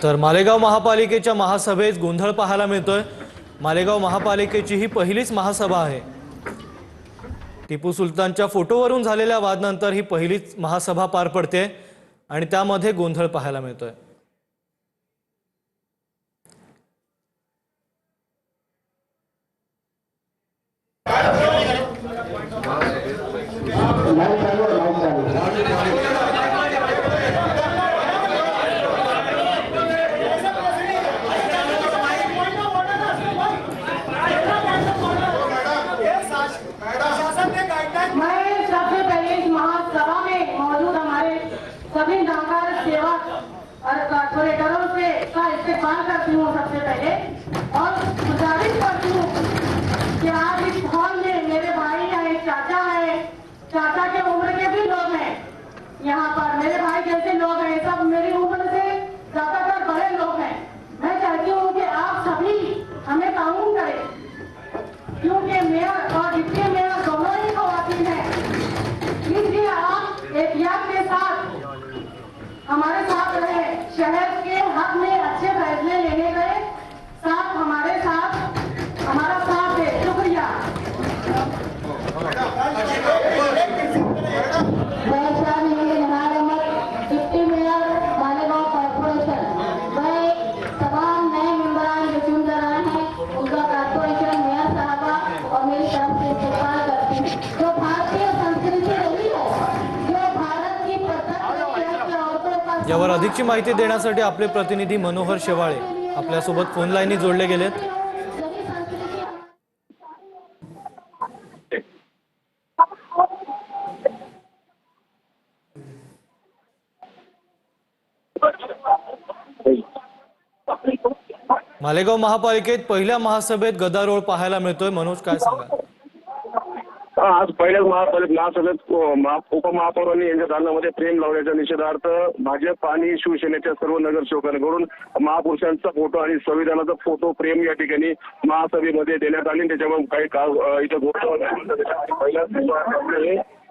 तर मालेगाव महापालिकेच्या महासभेत गोंधळ पाहायला मिळतोय। मालेगाव महापालिकेची ही पहिलीच महासभा आहे। टिपू सुलतानच्या फोटोवरून झालेल्या वादनंतर ही पहिलीच महासभा पार पडते आणि त्यामध्ये गोंधळ पाहायला मिळतोय। सभी नामदार सेवक और कॉर्पोरेटरों से का इस्तेमाल करती हूँ सबसे पहले और गुजारिश करती हूँ कि आज इस हॉल में मेरे भाई है, चाचा है, चाचा के उम्र के भी लोग हैं। यहाँ पर मेरे भाई जैसे लोग हैं, सब मेरी उम्र से ज्यादातर बड़े लोग हैं। मैं चाहती हूँ कि आप सभी हमें कानून करें, क्योंकि मेयर और डिप्टी मेयर दोनों ही खवातीन हैं। इसलिए आप एहतियात के साथ हमारे साथ रहे, शहर के हक में अच्छे फैसले लेने गए, साथ हमारे साथ हमारा साथ है। शुक्रिया। डिप्टी मेयर मालेगांव कॉर्पोरेशन, वह तमाम नए मेंबरान जो चुन रहे हैं उनका कॉर्पोरेशन मेयर साहबा और मेरी तरफ से इस्तेमाल करती हूँ। जो भारतीय संस्कृति रही है, जो भारत की यावर अधिकची माहिती देण्यासाठी आपले प्रतिनिधी मनोहर शेवाळे आपल्या सोबत फोन लाईननी जोडले गेलेत। मालेगाव महापालिकेत पहिल्या महासभेत गदारोळ पाहायला मिळतोय। मनोज, काय सांगा? आज पहिल्याच महासभेत उपमहापौरांनी यांच्या दालनामध्ये प्रेम लावण्याच्या निषेधार्थ भाजप आणि शिवसेनेच्या सर्व नगरसेवकांकडून महापुरुषांचा फोटो आणि संविधानाचा फोटो प्रेम या ठिकाणी महासभेमध्ये देण्यात आली। त्याच्यामुळे काही काळ इथं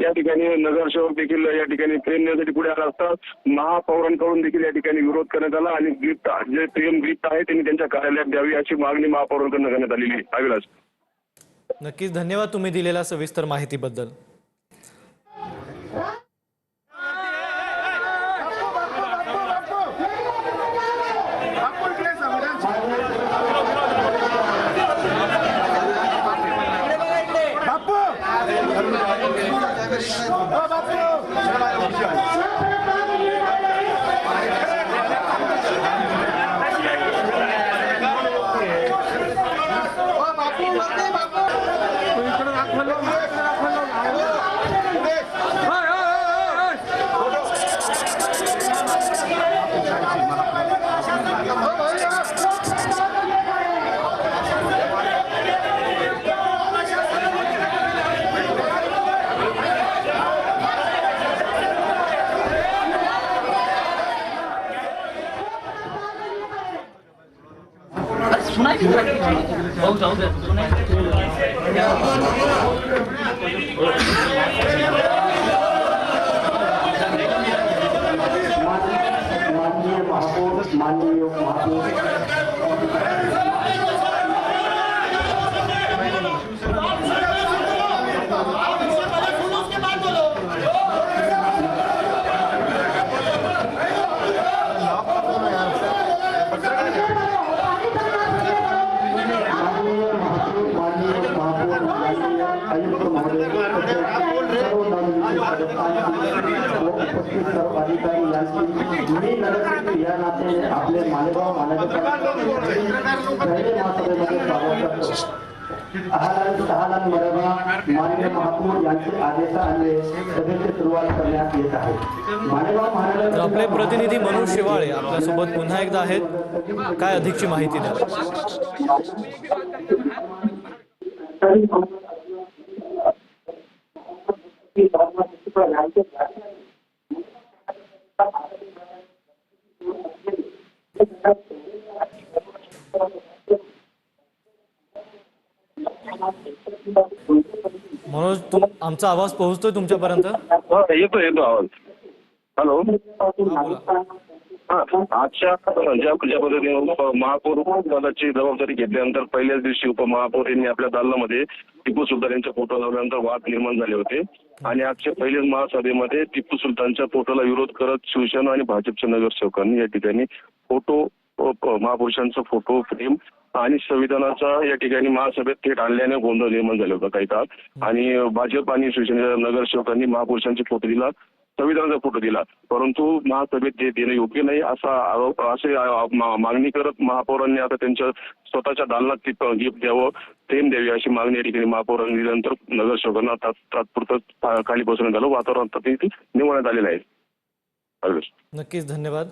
या ठिकाणी नगरसेवक देखील या ठिकाणी प्रेम देण्यासाठी पुढे आला असता महापौरांकडून देखील या ठिकाणी विरोध करण्यात आला आणि गिफ्ट जे प्रेम गिफ्ट आहे त्यांनी त्यांच्या कार्यालयात द्यावी अशी मागणी महापौरांकडून करण्यात आलेली आहे। अभिलाष, नक्कीच धन्यवाद तुम्ही दिलेल्या सविस्तर माहितीबद्दल। आपले मालेगाव माननीय महापौर यांचे आदेशान्वये सभेची सुरुवात करण्यात येत आहे। मालेगाव महानगर आपले प्रतिनिधी मनोज शेवाळे आपल्या सोबत पुन्हा एकदा आहेत। काय अधिकची माहिती द्या? मनोज, आमचा आवाज पोहोचतोय तुमच्यापर्यंत? येतो आवाज। हॅलो, आजच्या ज्या पद्धतीने महापौर पदाची जबाबदारी घेतल्यानंतर पहिल्याच दिवशी उपमहापौर यांनी आपल्या दालनामध्ये टिपू सुलतान यांचा फोटो लावल्यानंतर वाद निर्माण झाले होते आणि आजच्या पहिल्याच महासभेमध्ये टिपू सुलतानच्या फोटोला विरोध करत शिवसेना आणि भाजपच्या नगरसेवकांनी या ठिकाणी फोटो महापुरुषांचा फोटो फ्रेम आणि संविधानाचा या ठिकाणी महासभेत थेट आणल्याने गोंधळ निर्माण झाला होता काही काळ आणि भाजप आणि शिवसेनेच्या नगरसेवकांनी महापुरुषांचे फोटो दिला संविधानाचा फोटो दिला परंतु महासभेत ते देणं योग्य नाही असे मागणी करत महापौरांनी आता त्यांच्या स्वतःच्या दालनात गिफ्ट द्यावं फ्रेम द्यावी अशी मागणी या ठिकाणी महापौरांनी दिल्यानंतर नगरसेवकांना तात्पुरतं खाली बसवण्यात आलं वातावरण आता निवडण्यात आलेलं आहे. नक्कीच धन्यवाद.